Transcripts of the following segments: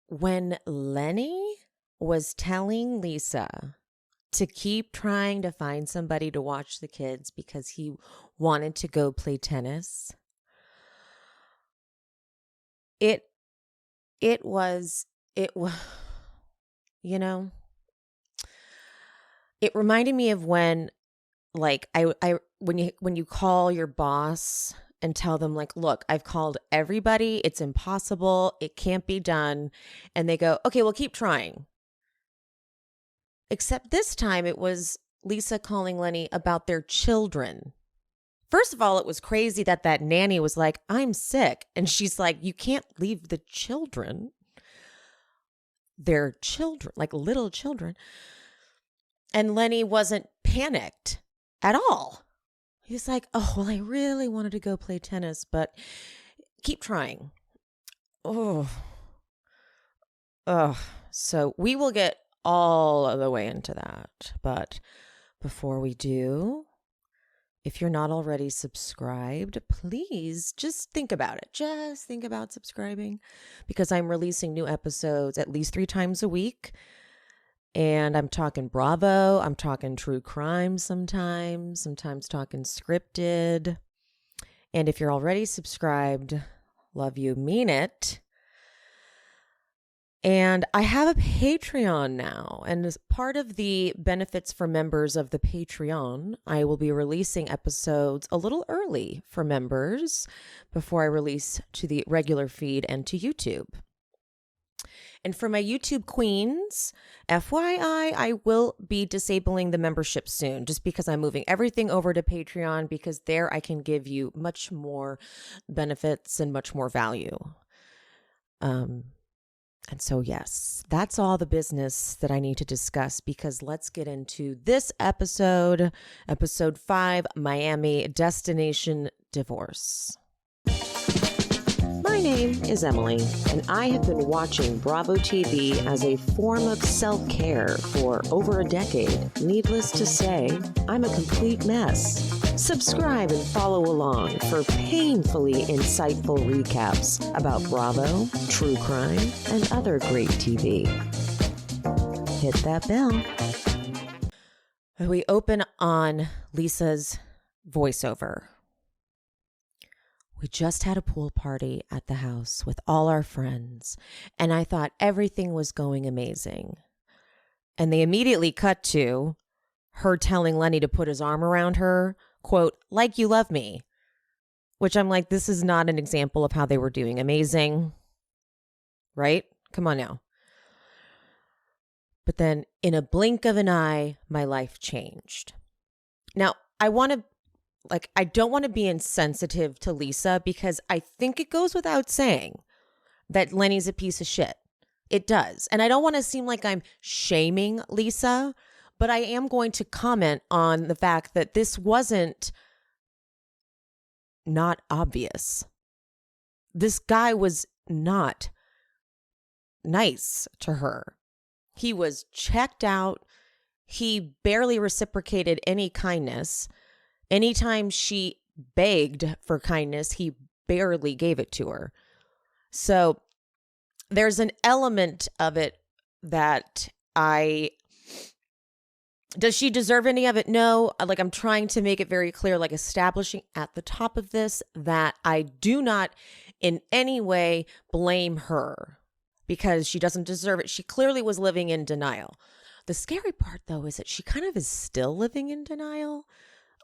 when Lenny was telling Lisa to keep trying to find somebody to watch the kids because he wanted to go play tennis, it was, you know, it reminded me of when, like, when you call your boss and tell them, like, look, I've called everybody, it's impossible, it can't be done, and they go, okay, well, keep trying. Except this time it was Lisa calling Lenny about their children. First of all, it was crazy that nanny was like, I'm sick. And she's like, you can't leave the children. They're children, like little children. And Lenny wasn't panicked at all. He was like, oh, well, I really wanted to go play tennis, but keep trying. Oh. So we will get all of the way into that. But before we do, if you're not already subscribed, please just think about it. Just think about subscribing, because I'm releasing new episodes at least 3 times a week. And I'm talking Bravo. I'm talking true crime sometimes talking scripted. And if you're already subscribed, love you, mean it. And I have a Patreon now, and as part of the benefits for members of the Patreon, I will be releasing episodes a little early for members before I release to the regular feed and to YouTube. And for my YouTube queens, FYI, I will be disabling the membership soon, just because I'm moving everything over to Patreon, because there I can give you much more benefits and much more value. And so, yes, that's all the business that I need to discuss, because let's get into this episode, episode 5, Miami Destination Divorce. My name is Emily, and I have been watching Bravo TV as a form of self-care for over a decade. Needless to say, I'm a complete mess. Subscribe and follow along for painfully insightful recaps about Bravo, true crime, and other great TV. Hit that bell. We open on Lisa's voiceover. We just had a pool party at the house with all our friends, and I thought everything was going amazing. And they immediately cut to her telling Lenny to put his arm around her, quote, like you love me, which I'm like, this is not an example of how they were doing amazing, right? Come on now. But then in a blink of an eye, my life changed. Now, I don't want to be insensitive to Lisa, because I think it goes without saying that Lenny's a piece of shit. It does. And I don't want to seem like I'm shaming Lisa, but I am going to comment on the fact that this wasn't not obvious. This guy was not nice to her. He was checked out. He barely reciprocated any kindness. Anytime she begged for kindness, he barely gave it to her. So there's an element of it that does she deserve any of it? No. Like, I'm trying to make it very clear, like establishing at the top of this, that I do not in any way blame her, because she doesn't deserve it. She clearly was living in denial. The scary part, though, is that she kind of is still living in denial.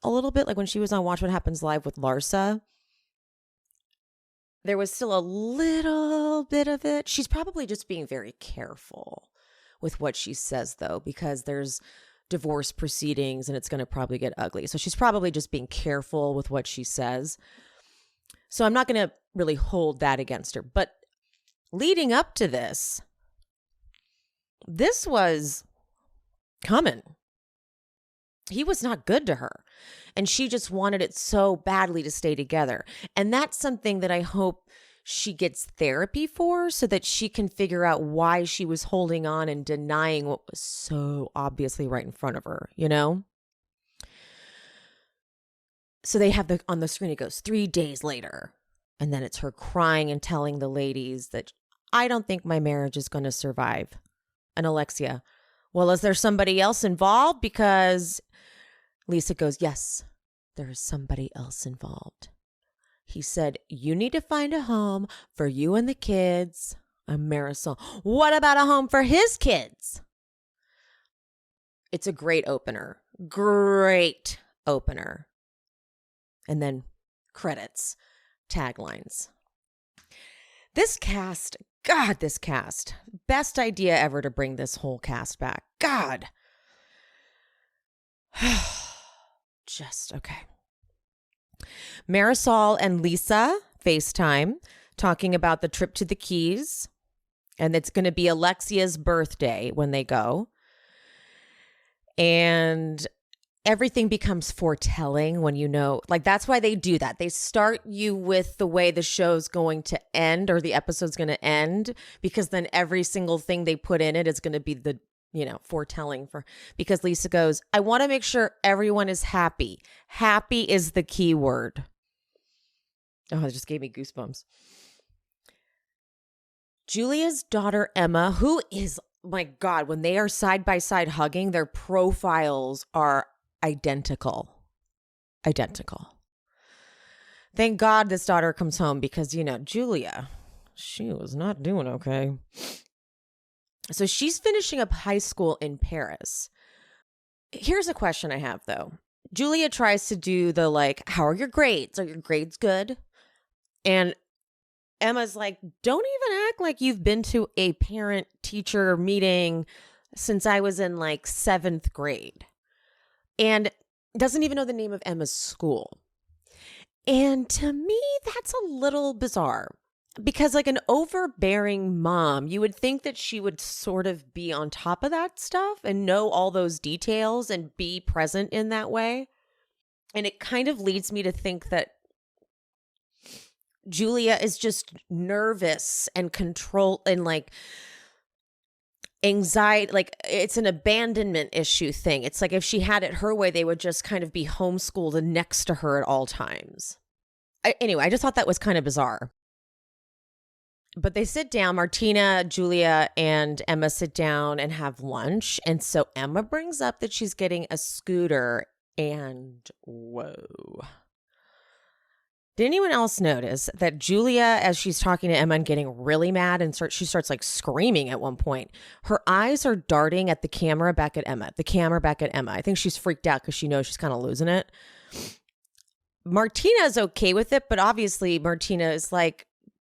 A little bit, like when she was on Watch What Happens Live with Larsa, there was still a little bit of it. She's probably just being very careful with what she says, though, because there's divorce proceedings and it's going to probably get ugly. So she's probably just being careful with what she says. So I'm not going to really hold that against her. But leading up to this was coming. He was not good to her, and she just wanted it so badly to stay together. And that's something that I hope she gets therapy for, so that she can figure out why she was holding on and denying what was so obviously right in front of her, you know? So they have on the screen, it goes 3 days later, and then it's her crying and telling the ladies that I don't think my marriage is going to survive. And Alexia, well, is there somebody else involved? Because Lisa goes, yes, there is somebody else involved. He said, you need to find a home for you and the kids. And Marisol, what about a home for his kids? It's a great opener. Great opener. And then credits, taglines. This cast, God, this cast. Best idea ever to bring this whole cast back. God. Just okay. Marisol and Lisa FaceTime talking about the trip to the Keys. And it's going to be Alexia's birthday when they go. And everything becomes foretelling when you know, like that's why they do that. They start you with the way the show's going to end or the episode's going to end, because then every single thing they put in it is going to be the, foretelling for, because Lisa goes, I want to make sure everyone is happy. Happy is the key word. Oh, it just gave me goosebumps. Julia's daughter, Emma, who is, my God, when they are side by side hugging, their profiles are identical. Identical. Thank God this daughter comes home because, Julia, she was not doing okay. So she's finishing up high school in Paris. Here's a question I have, though. Julia tries to do the how are your grades? Are your grades good? And Emma's like, don't even act like you've been to a parent-teacher meeting since I was in 7th grade. And doesn't even know the name of Emma's school. And to me, that's a little bizarre. Because an overbearing mom, you would think that she would sort of be on top of that stuff and know all those details and be present in that way. And it kind of leads me to think that Julia is just nervous and control and anxiety, it's an abandonment issue thing. It's if she had it her way, they would just kind of be homeschooled and next to her at all times. Anyway, I just thought that was kind of bizarre. But they sit down, Martina, Julia, and Emma sit down and have lunch. And so Emma brings up that she's getting a scooter, and whoa. Did anyone else notice that Julia, as she's talking to Emma and getting really mad and she starts screaming at one point, her eyes are darting at the camera back at Emma, I think she's freaked out because she knows she's kind of losing it. Martina is okay with it, but obviously Martina is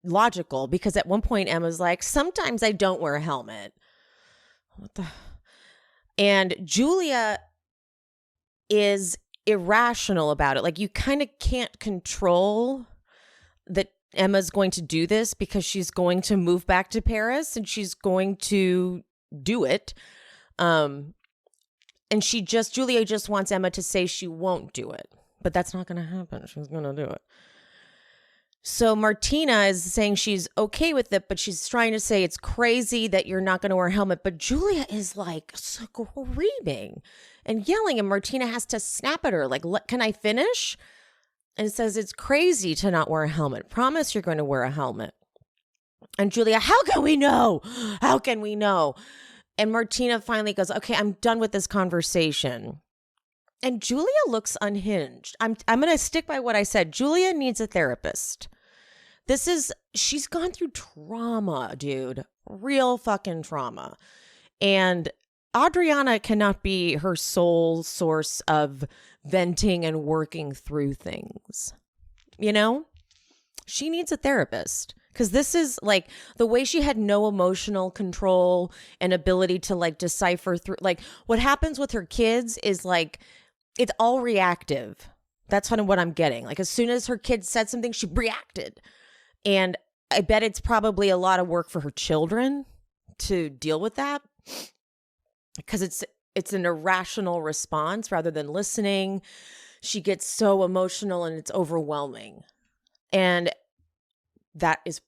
logical, because at one point Emma's sometimes I don't wear a helmet. What the? And Julia is irrational about it. You kind of can't control that Emma's going to do this because she's going to move back to Paris and she's going to do it. And Julia just wants Emma to say she won't do it, but that's not going to happen. She's going to do it. So Martina is saying she's okay with it, but she's trying to say it's crazy that you're not going to wear a helmet. But Julia is screaming and yelling, and Martina has to snap at her. Can I finish? And it says it's crazy to not wear a helmet. Promise you're going to wear a helmet. And Julia, how can we know? How can we know? And Martina finally goes, okay, I'm done with this conversation. And Julia looks unhinged. I'm going to stick by what I said. Julia needs a therapist. She's gone through trauma, dude. Real fucking trauma. And Adriana cannot be her sole source of venting and working through things. She needs a therapist. Because this is the way she had no emotional control and ability to decipher through. What happens with her kids is it's all reactive. That's kind of what I'm getting. As soon as her kid said something, she reacted. And I bet it's probably a lot of work for her children to deal with that, because it's an irrational response rather than listening. She gets so emotional and it's overwhelming. And that is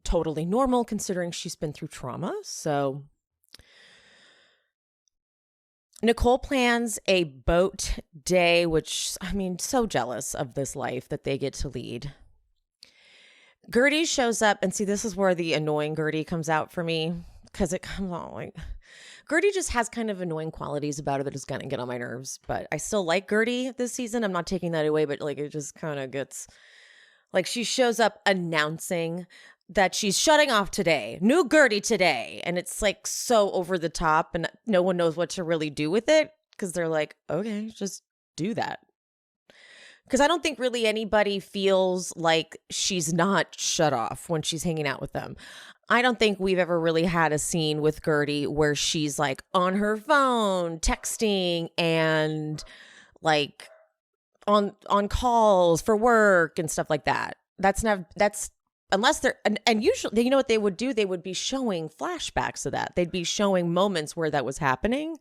totally normal considering she's been through trauma. So Nicole plans a boat day, which, so jealous of this life that they get to lead. Gertie shows up, and see, this is where the annoying Gertie comes out for me, because it comes on like, Gertie just has kind of annoying qualities about her that is going to get on my nerves, but I still like Gertie this season. I'm not taking that away, but like, it just kind of gets, like, she shows up announcing that she's shutting off today, new Gertie today, and it's like so over the top, and no one knows what to really do with it, because they're like, okay, just do that. Because I don't think really anybody feels like she's not shut off when she's hanging out with them. I don't think we've ever really had a scene with Gertie where she's like on her phone, texting, and like on calls for work and stuff like that. That's unless they're, and usually, you know what they would do? They would be showing flashbacks of that. They'd be showing moments where that was happening.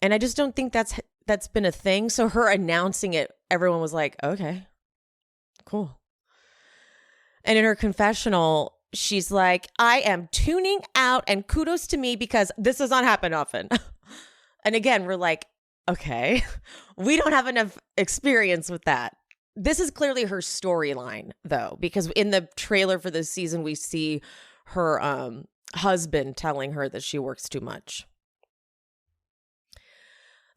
And I just don't think that's been a thing. So her announcing it, everyone was like, okay, cool. And in her confessional, she's like, I am tuning out, and kudos to me because this does not happen often. And again, we're like, okay, we don't have enough experience with that. This is clearly her storyline, though, because in the trailer for this season, we see her husband telling her that she works too much.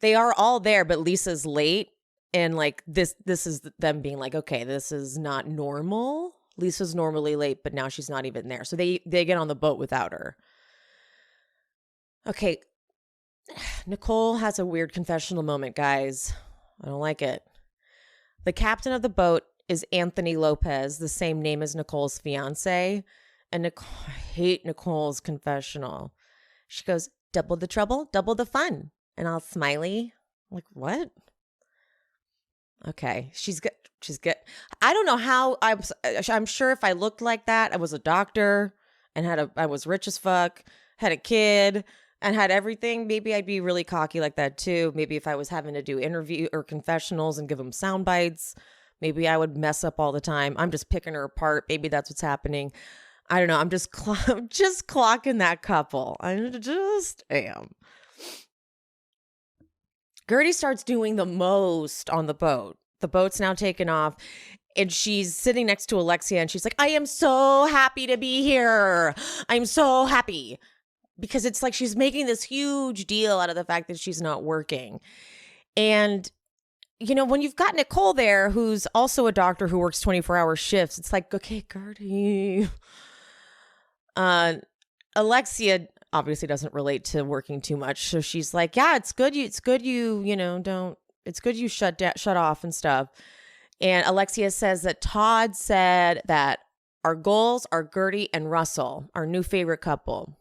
They are all there, but Lisa's late. And like this is them being like, okay, this is not normal. Lisa's normally late, but now she's not even there. So they get on the boat without her. Okay. Nicole has a weird confessional moment, guys. I don't like it. The captain of the boat is Anthony Lopez, the same name as Nicole's fiance. And I hate Nicole's confessional. She goes, double the trouble, double the fun. And all smiley. I'm like, what? Okay, she's good. She's good. I don't know how. I'm sure if I looked like that, I was a doctor and I was rich as fuck, had a kid, and had everything. Maybe I'd be really cocky like that too. Maybe if I was having to do interview or confessionals and give them sound bites, maybe I would mess up all the time. I'm just picking her apart. Maybe that's what's happening. I don't know. I'm just clocking that couple. I just am. Gertie starts doing the most on the boat. The boat's now taken off, and she's sitting next to Alexia, and she's like, I am so happy to be here. I'm so happy. Because it's like she's making this huge deal out of the fact that she's not working. And, you know, when you've got Nicole there, who's also a doctor who works 24-hour shifts, it's like, okay, Gertie. Alexia obviously doesn't relate to working too much. So she's like, yeah, it's good you shut off and stuff. And Alexia says that Todd said that our goals are Gertie and Russell, our new favorite couple.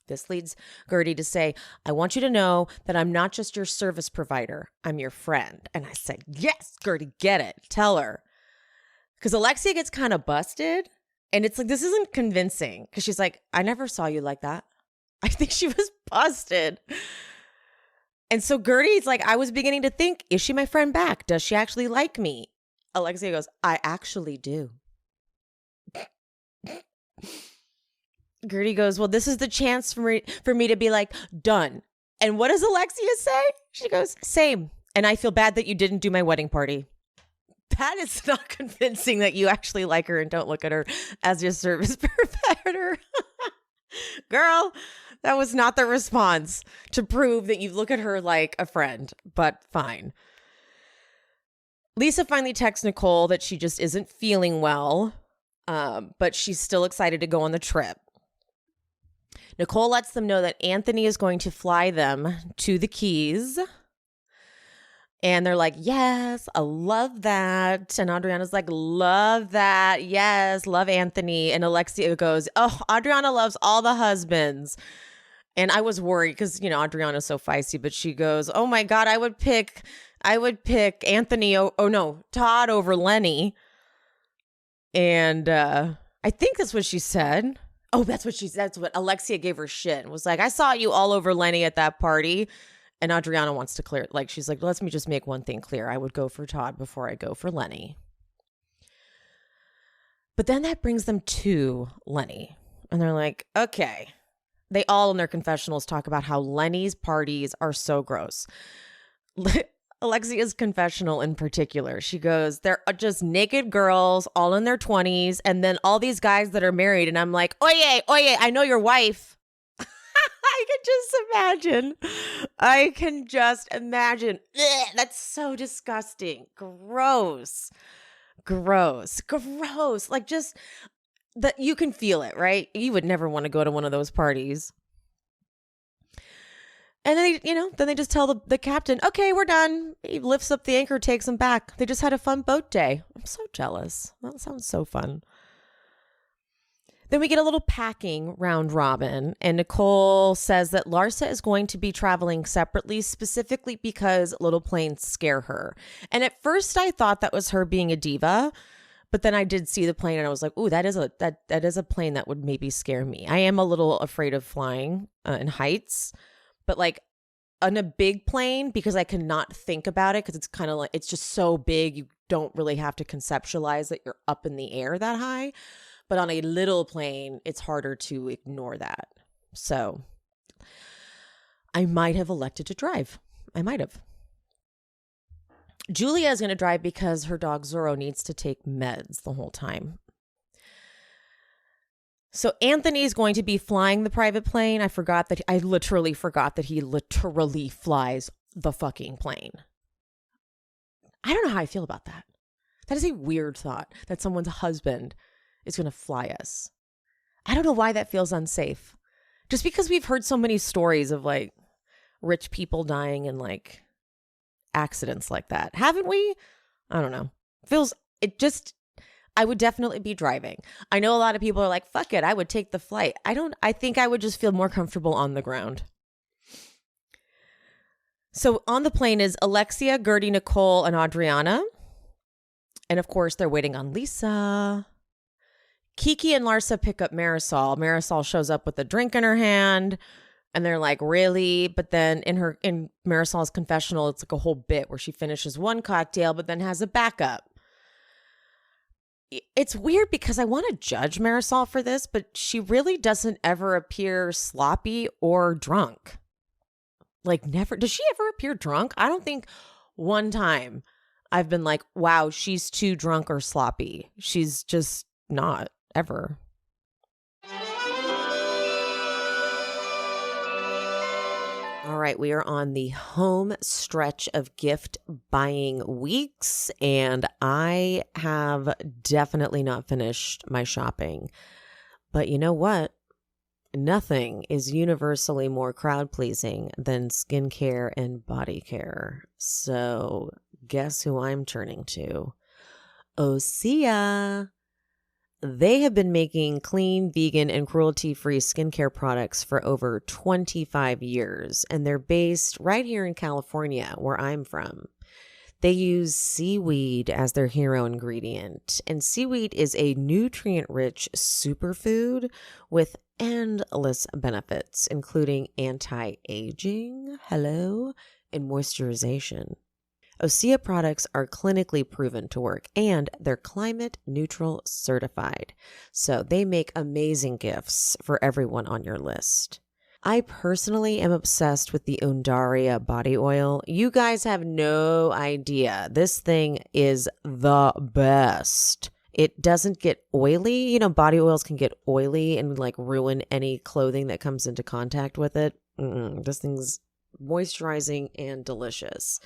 This leads Gertie to say, I want you to know that I'm not just your service provider. I'm your friend. And I said, yes, Gertie, get it. Tell her. Because Alexia gets kind of busted. And it's like, this isn't convincing. Because she's like, I never saw you like that. I think she was busted. And so Gertie's like, I was beginning to think, is she my friend back? Does she actually like me? Alexia goes, I actually do. Gertie goes, well, this is the chance for me to be like, done. And what does Alexia say? She goes, same. And I feel bad that you didn't do my wedding party. That is not convincing that you actually like her and don't look at her as your service provider. Girl, that was not the response to prove that you look at her like a friend, but fine. Lisa finally texts Nicole that she just isn't feeling well, but she's still excited to go on the trip. Nicole lets them know that Anthony is going to fly them to the Keys. And they're like, yes, I love that. And Adriana's like, love that. Yes, love Anthony. And Alexia goes, oh, Adriana loves all the husbands. And I was worried because, you know, Adriana's so feisty, but she goes, oh my God, I would pick Anthony. Todd over Lenny. And I think that's what she said. Oh, that's what Alexia gave her shit and was like, I saw you all over Lenny at that party. And Adriana wants to clear it. Like, she's like, let me just make one thing clear. I would go for Todd before I go for Lenny. But then that brings them to Lenny. And they're like, okay. They all in their confessionals talk about how Lenny's parties are so gross. Alexia's confessional in particular. She goes, they're just naked girls all in their 20s and then all these guys that are married. And I'm like, oye, I know your wife. I can just imagine. Ugh, that's so disgusting. Gross. Like just that you can feel it, right? You would never want to go to one of those parties. And then they just tell the captain, okay, we're done. He lifts up the anchor, takes them back. They just had a fun boat day. I'm so jealous. That sounds so fun. Then we get a little packing round robin, and Nicole says that Larsa is going to be traveling separately, specifically because little planes scare her. And at first I thought that was her being a diva, but then I did see the plane and I was like, ooh, that is a plane that would maybe scare me. I am a little afraid of flying in heights, but like on a big plane, because I cannot think about it because it's kind of like, it's just so big. You don't really have to conceptualize that you're up in the air that high. But on a little plane, it's harder to ignore that. So I might have elected to drive. I might have. Julia is going to drive because her dog Zorro needs to take meds the whole time. So Anthony is going to be flying the private plane. I literally forgot that he literally flies the fucking plane. I don't know how I feel about that. That is a weird thought that someone's husband is going to fly us. I don't know why that feels unsafe. Just because we've heard so many stories of like rich people dying in like accidents like that. Haven't we? I don't know. I would definitely be driving. I know a lot of people are like, fuck it, I would take the flight. I think I would just feel more comfortable on the ground. So on the plane is Alexia, Gertie, Nicole, and Adriana. And of course, they're waiting on Lisa. Kiki and Larsa pick up Marisol. Marisol shows up with a drink in her hand, and they're like, really? But then in Marisol's confessional, it's like a whole bit where she finishes one cocktail, but then has a backup. It's weird because I want to judge Marisol for this, but she really doesn't ever appear sloppy or drunk. Like never. Does she ever appear drunk? I don't think one time I've been like, wow, she's too drunk or sloppy. She's just not. Ever. All right, we are on the home stretch of gift buying weeks, and I have definitely not finished my shopping. But you know what? Nothing is universally more crowd pleasing than skincare and body care. So guess who I'm turning to? Osea. They have been making clean, vegan, and cruelty-free skincare products for over 25 years, and they're based right here in California, where I'm from. They use seaweed as their hero ingredient, and seaweed is a nutrient-rich superfood with endless benefits, including anti-aging, and moisturization. Osea products are clinically proven to work, and they're climate neutral certified. So they make amazing gifts for everyone on your list. I personally am obsessed with the Undaria body oil. You guys have no idea. This thing is the best. It doesn't get oily. You know, body oils can get oily and like ruin any clothing that comes into contact with it. This thing's moisturizing and delicious.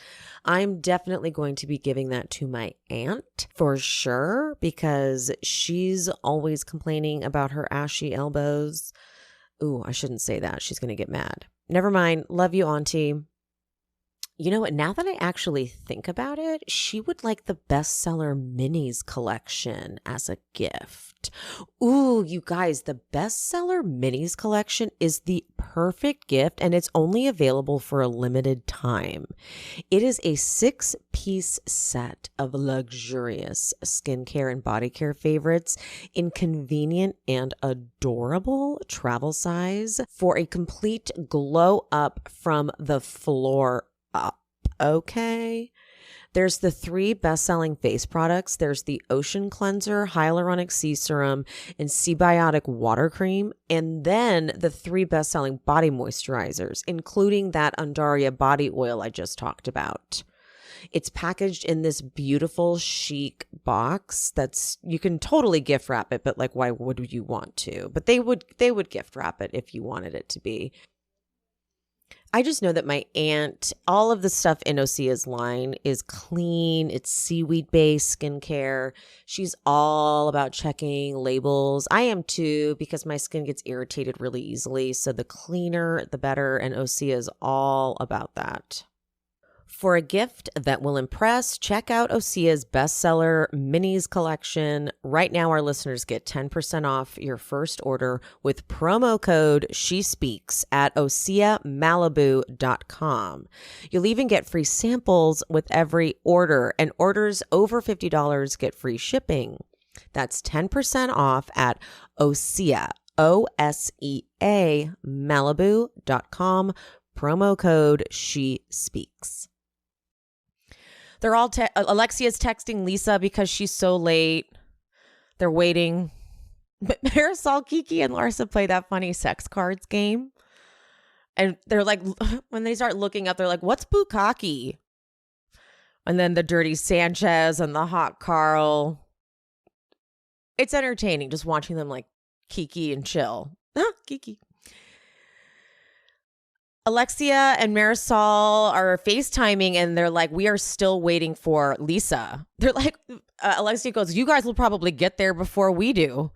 I'm definitely going to be giving that to my aunt for sure because she's always complaining about her ashy elbows. Ooh, I shouldn't say that. She's going to get mad. Never mind. Love you, Auntie. You know what? Now that I actually think about it, she would like the bestseller minis collection as a gift. Ooh, you guys, the bestseller minis collection is the perfect gift, and it's only available for a limited time. It is a 6-piece set of luxurious skincare and body care favorites in convenient and adorable travel size for a complete glow up from the floor up. Okay. There's the 3 best-selling face products. There's the Ocean Cleanser, Hyaluronic Sea Serum, and Seabiotic Water Cream. And then the 3 best-selling body moisturizers, including that Undaria body oil I just talked about. It's packaged in this beautiful chic box that's, you can totally gift wrap it, but like, why would you want to? But they would gift wrap it if you wanted it to be. I just know that my aunt, all of the stuff in Osea's line is clean. It's seaweed-based skincare. She's all about checking labels. I am too, because my skin gets irritated really easily. So the cleaner, the better. And Osea is all about that. For a gift that will impress, check out Osea's bestseller minis collection. Right now, our listeners get 10% off your first order with promo code SHESPEAKS at OseaMalibu.com. You'll even get free samples with every order, and orders over $50 get free shipping. That's 10% off at Osea, OSEA, Malibu.com, promo code SHESPEAKS. They're all, Alexia's texting Lisa because she's so late. They're waiting. But Marisol, Kiki, and Larsa play that funny sex cards game. And they're like, when they start looking up, they're like, what's bukkake? And then the dirty Sanchez and the hot Carl. It's entertaining just watching them like Kiki and chill. Kiki. Alexia and Marisol are FaceTiming and they're like, we are still waiting for Lisa. They're like, Alexia goes, you guys will probably get there before we do.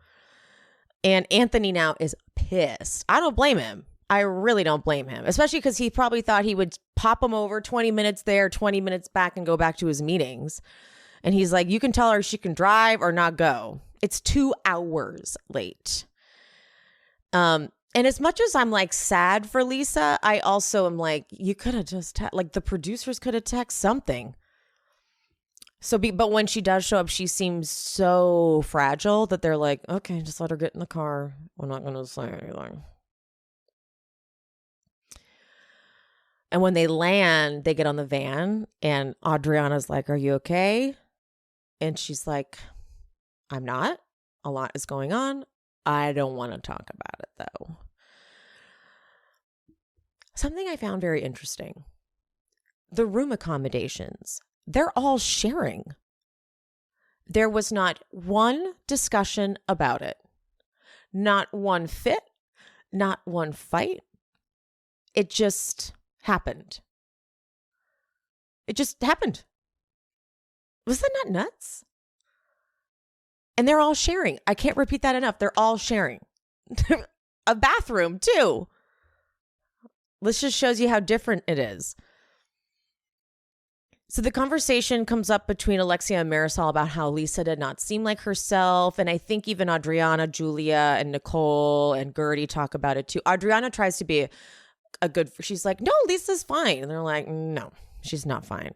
And Anthony now is pissed. I don't blame him. I really don't blame him, especially because he probably thought he would pop him over 20 minutes there, 20 minutes back and go back to his meetings. And he's like, you can tell her she can drive or not go. It's 2 hours late. And as much as I'm like sad for Lisa, I also am like, you could have just like the producers could have texted something. But when she does show up, she seems so fragile that they're like, okay, just let her get in the car. We're not going to say anything. And when they land, they get on the van and Adriana's like, are you okay? And she's like, I'm not. A lot is going on. I don't want to talk about it though. Something I found very interesting. The room accommodations, they're all sharing. There was not one discussion about it. Not one fit, not one fight. It just happened. It just happened. Was that not nuts? And they're all sharing. I can't repeat that enough. They're all sharing. A bathroom too. This just shows you how different it is. So the conversation comes up between Alexia and Marisol about how Lisa did not seem like herself. And I think even Adriana, Julia, and Nicole and Gertie talk about it too. Adriana tries to be she's like, no, Lisa's fine. And they're like, no, she's not fine.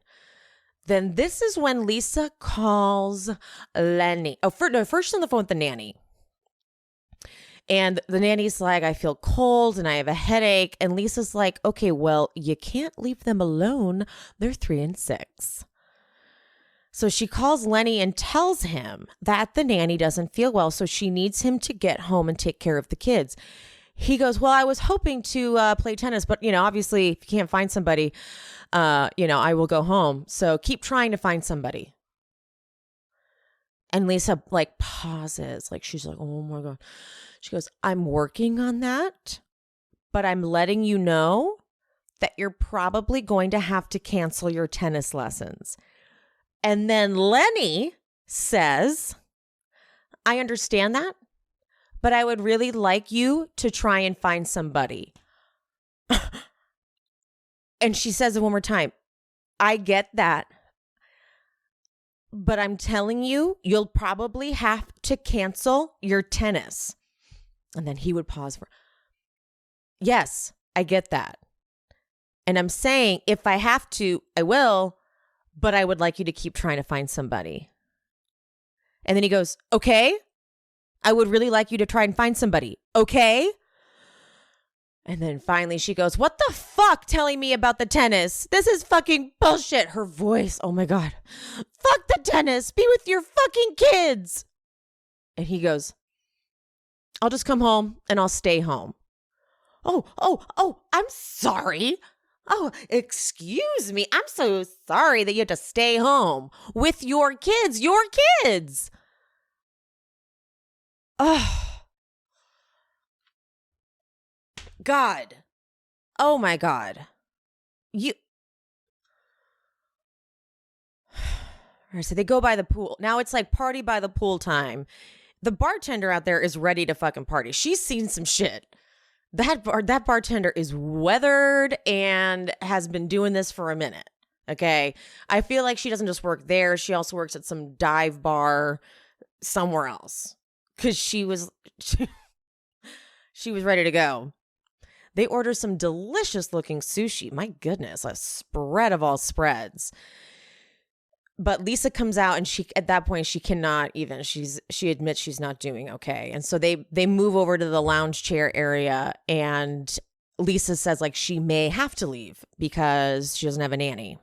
Then this is when Lisa calls Lenny. First on the phone with the nanny. And the nanny's like, I feel cold and I have a headache. And Lisa's like, okay, well, you can't leave them alone. They're 3 and 6. So she calls Lenny and tells him that the nanny doesn't feel well. So she needs him to get home and take care of the kids. He goes, well, I was hoping to play tennis, but, obviously if you can't find somebody, I will go home. So keep trying to find somebody. And Lisa like pauses, like she's like, oh my God. She goes, I'm working on that, but I'm letting you know that you're probably going to have to cancel your tennis lessons. And then Lenny says, I understand that, but I would really like you to try and find somebody. And she says it one more time. I get that, but I'm telling you, you'll probably have to cancel your tennis. And then he would pause for, yes, I get that. And I'm saying if I have to, I will, but I would like you to keep trying to find somebody. And then he goes, okay, I would really like you to try and find somebody. Okay. And then finally she goes, what the fuck telling me about the tennis? This is fucking bullshit. Her voice, oh my God. Fuck the tennis. Be with your fucking kids. And he goes, I'll just come home and I'll stay home. Oh, I'm sorry. Oh, excuse me. I'm so sorry that you had to stay home with your kids. Your kids. Oh, God. Oh, my God. You. All right, so they go by the pool. Now it's like party by the pool time. The bartender out there is ready to fucking party. She's seen some shit. That bartender is weathered and has been doing this for a minute. Okay. I feel like she doesn't just work there. She also works at some dive bar somewhere else. Cause she was ready to go. They order some delicious looking sushi. My goodness, a spread of all spreads. But Lisa comes out and at that point she cannot even. She admits she's not doing okay. And so they move over to the lounge chair area, and Lisa says like she may have to leave because she doesn't have a nanny.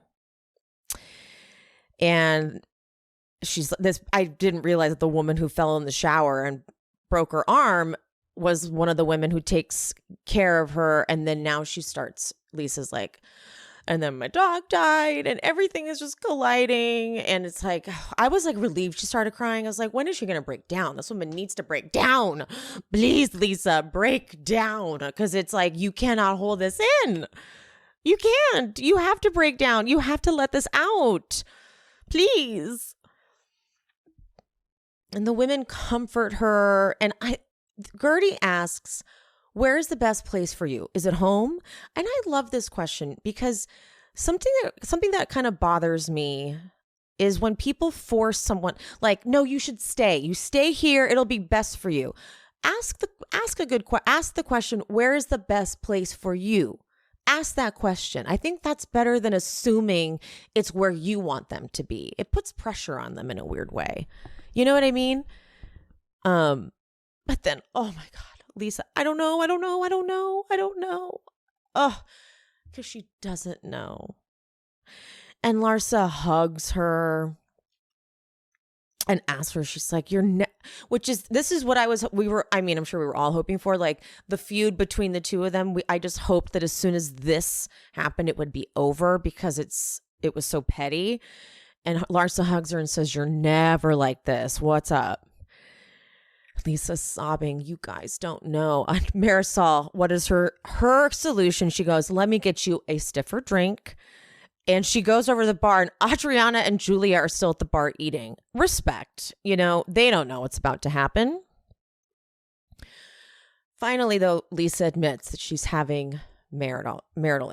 And I didn't realize that the woman who fell in the shower and broke her arm was one of the women who takes care of her. And then now Lisa's like, and then my dog died and everything is just colliding. And it's like, I was like relieved. She started crying. I was like, when is she going to break down? This woman needs to break down. Please, Lisa, break down. Because it's like, you cannot hold this in. You can't. You have to break down. You have to let this out. Please. And the women comfort her. And Gertie asks, where's the best place for you? Is it home? And I love this question because something that kind of bothers me is when people force someone like, no, you should stay. You stay here. It'll be best for you. Ask the question, where is the best place for you? Ask that question. I think that's better than assuming it's where you want them to be. It puts pressure on them in a weird way. You know what I mean? But then, oh my God. Lisa, I don't know. Oh, because she doesn't know. And Larsa hugs her and asks her, she's like, this is what I'm sure we were all hoping for, like the feud between the two of them. I just hoped that as soon as this happened, it would be over because it was so petty. And Larsa hugs her and says, you're never like this. What's up? Lisa's sobbing. You guys don't know. Marisol, what is her solution? She goes, let me get you a stiffer drink. And she goes over to the bar, and Adriana and Julia are still at the bar eating. Respect. They don't know what's about to happen. Finally, though, Lisa admits that she's having marital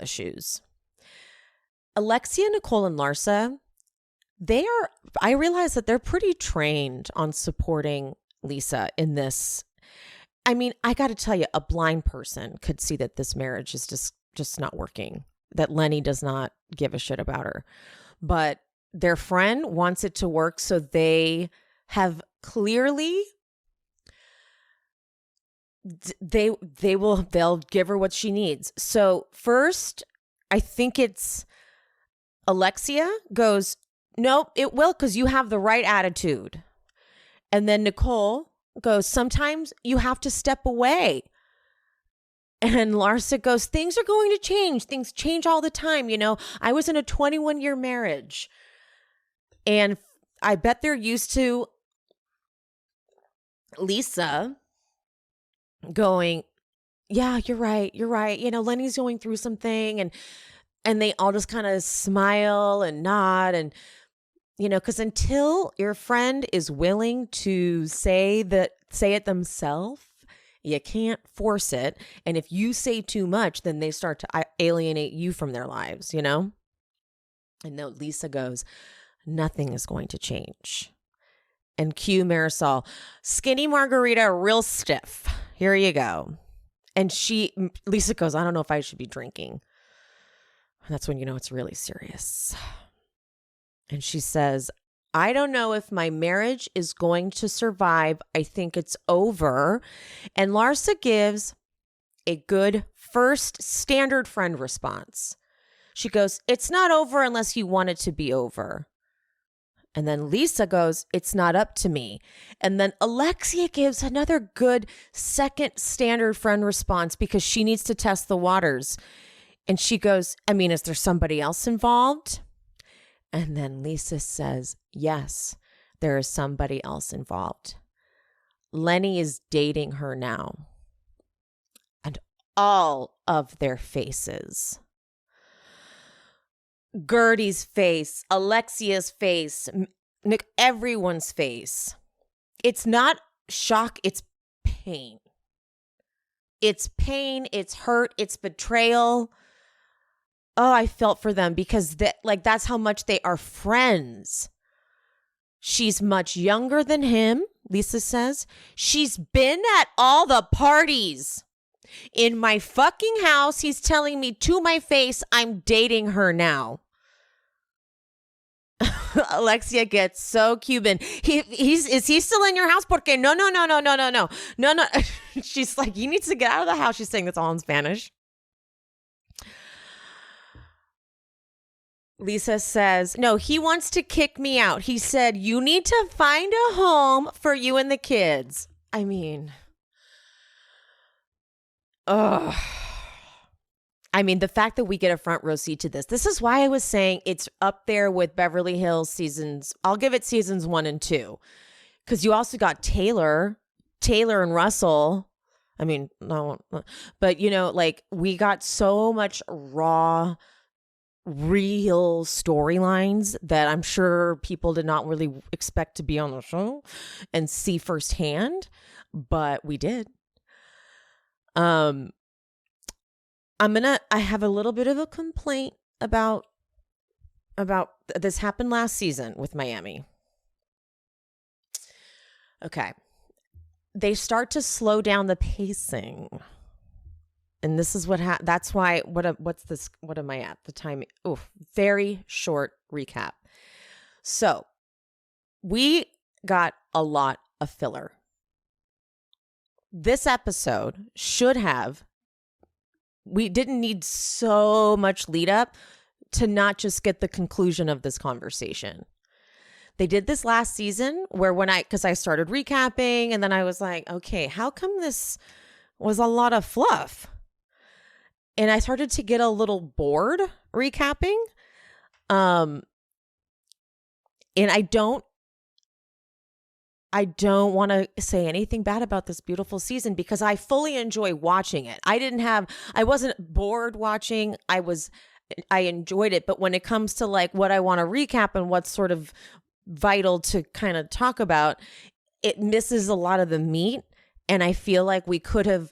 issues. Alexia, Nicole, and Larsa, I realize that they're pretty trained on supporting Lisa in this. I mean, I got to tell you, a blind person could see that this marriage is just not working, that Lenny does not give a shit about her. But their friend wants it to work, so they have clearly, they'll give her what she needs. So first, I think it's Alexia goes, nope, it will, because you have the right attitude. And then Nicole goes, sometimes you have to step away. And Larsa goes, things are going to change. Things change all the time. I was in a 21-year marriage. And I bet they're used to Lisa going, yeah, you're right. Lenny's going through something. And they all just kind of smile and nod and because until your friend is willing to say it themselves, you can't force it. And if you say too much, then they start to alienate you from their lives, And then Lisa goes, nothing is going to change. And cue Marisol, skinny margarita, real stiff. Here you go. And Lisa goes, I don't know if I should be drinking. And that's when it's really serious. And she says, I don't know if my marriage is going to survive. I think it's over. And Larsa gives a good first standard friend response. She goes, it's not over unless you want it to be over. And then Lisa goes, it's not up to me. And then Alexia gives another good second standard friend response because she needs to test the waters. And she goes, I mean, is there somebody else involved? And then Lisa says, yes, there is somebody else involved. Lenny is dating her now. And all of their faces, Gertie's face, Alexia's face, Nick, everyone's face. It's not shock, it's pain. It's pain, it's hurt, it's betrayal. Oh, I felt for them because that's how much they are friends. She's much younger than him, Lisa says. She's been at all the parties. In my fucking house, he's telling me to my face, I'm dating her now. Alexia gets so Cuban. Is he still in your house? Porque no. She's like, he needs to get out of the house. She's saying that's all in Spanish. Lisa says, no, he wants to kick me out. He said, you need to find a home for you and the kids. I mean, ugh. I mean, the fact that we get a front row seat to this is why I was saying it's up there with Beverly Hills seasons. I'll give it seasons 1 and 2. Because you also got Taylor and Russell. I mean, no, but we got so much raw, real storylines that I'm sure people did not really expect to be on the show and see firsthand, but we did. I have a little bit of a complaint about this happened last season with Miami. Okay. They start to slow down the pacing. And this is that's why, what am I at? The time, very short recap. So we got a lot of filler. This episode we didn't need so much lead up to not just get the conclusion of this conversation. They did this last season where because I started recapping and then I was like, okay, how come this was a lot of fluff? And I started to get a little bored recapping. And I don't want to say anything bad about this beautiful season because I fully enjoy watching it. I wasn't bored watching. I enjoyed it. But when it comes to what I want to recap and what's sort of vital to kind of talk about, it misses a lot of the meat. And I feel like we didn't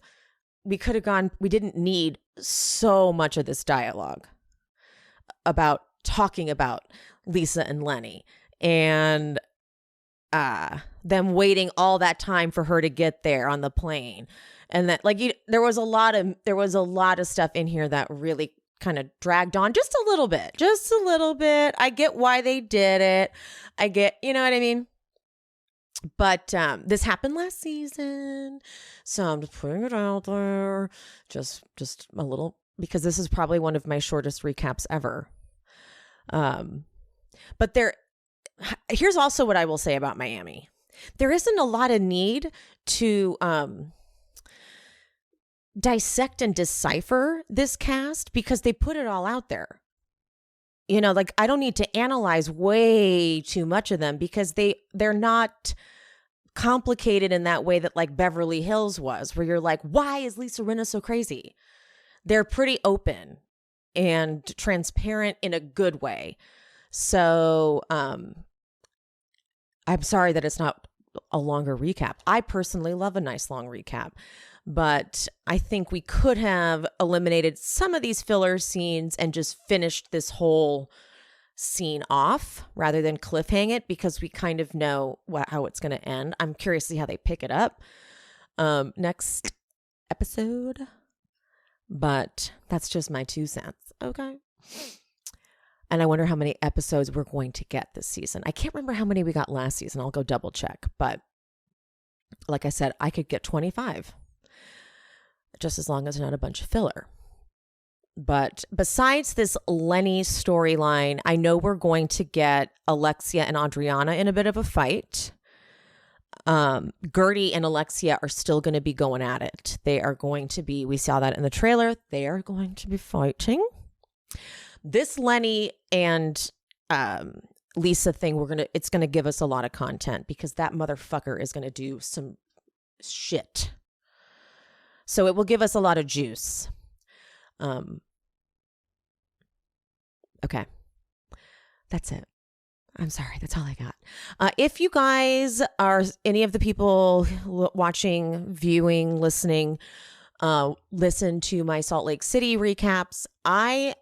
need so much of this dialogue about talking about Lisa and Lenny and them waiting all that time for her to get there on the plane. And that there was a lot of stuff in here that really kind of dragged on just a little bit. I get why they did it. I get, you know what I mean? But this happened last season. So I'm just putting it out there. Just a little, because this is probably one of my shortest recaps ever. But here's also what I will say about Miami. There isn't a lot of need to dissect and decipher this cast because they put it all out there. I don't need to analyze way too much of them because they're not complicated in that way that Beverly Hills was, where you're like, why is Lisa Rinna so crazy? They're pretty open and transparent in a good way. So I'm sorry that it's not a longer recap. I personally love a nice long recap, but I think we could have eliminated some of these filler scenes and just finished this whole scene off rather than cliffhang it because we kind of know how it's going to end. I'm curious to see how they pick it up next episode, but that's just my 2 cents. Okay. And I wonder how many episodes we're going to get this season. I can't remember how many we got last season. I'll go double check. But like I said, I could get 25. Just as long as there's not a bunch of filler. But besides this Lenny storyline, I know we're going to get Alexia and Adriana in a bit of a fight. Gertie and Alexia are still going to be going at it. They are going to be, we saw that in the trailer, they are going to be fighting. This Lenny and Lisa thing, it's going to give us a lot of content because that motherfucker is going to do some shit. So it will give us a lot of juice. Okay. That's it. I'm sorry. That's all I got. If you guys are any of the people watching, viewing, listening, listen to my Salt Lake City recaps. I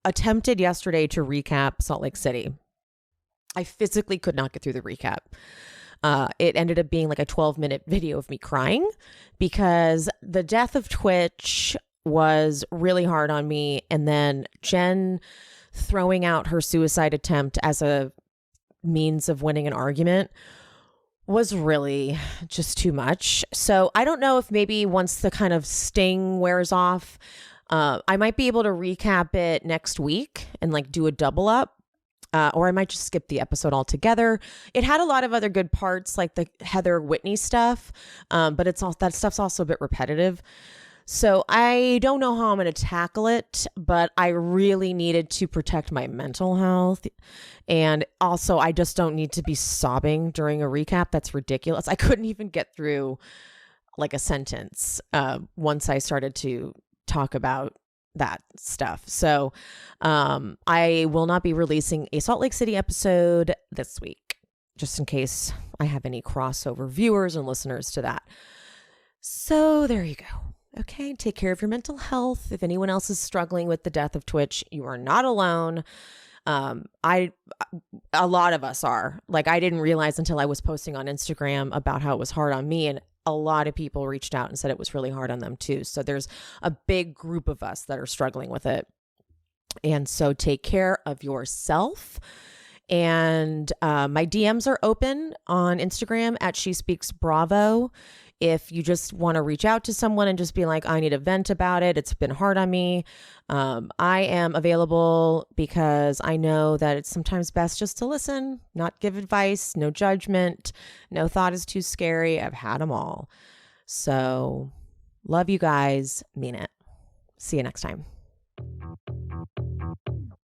attempted yesterday to recap Salt Lake City. I physically could not get through the recap. It ended up being like a 12-minute video of me crying because the death of Twitch was really hard on me. And then Jen throwing out her suicide attempt as a means of winning an argument was really just too much. So I don't know if maybe once the kind of sting wears off, I might be able to recap it next week and like do a double up. Or I might just skip the episode altogether. It had a lot of other good parts, like the Heather Whitney stuff, but that stuff's also a bit repetitive. So I don't know how I'm going to tackle it, but I really needed to protect my mental health. And also, I just don't need to be sobbing during a recap. That's ridiculous. I couldn't even get through like a sentence once I started to talk about that stuff. So I will not be releasing a Salt Lake City episode this week, just in case I have any crossover viewers and listeners to that. So there you go. Okay, take care of your mental health. If anyone else is struggling with the death of Twitch, you are not alone. A lot of us are. Like, I didn't realize until I was posting on Instagram about how it was hard on me, and a lot of people reached out and said it was really hard on them too. So there's a big group of us that are struggling with it. And so take care of yourself. And my DMs are open on Instagram at She Speaks Bravo. If you just want to reach out to someone and just be like, I need a vent about it, it's been hard on me. I am available because I know that it's sometimes best just to listen, not give advice, no judgment, no thought is too scary. I've had them all. So love you guys, mean it. See you next time.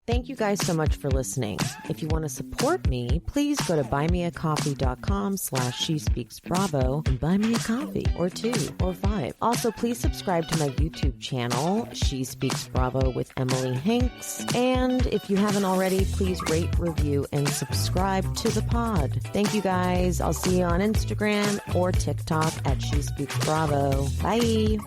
Thank you guys so much for listening. If you want to support me, please go to buymeacoffee.com/SheSpeaksBravo and buy me a coffee or 2 or 5. Also, please subscribe to my YouTube channel, She Speaks Bravo with Emily Hanks. And if you haven't already, please rate, review, and subscribe to the pod. Thank you guys. I'll see you on Instagram or TikTok at She Speaks Bravo. Bye.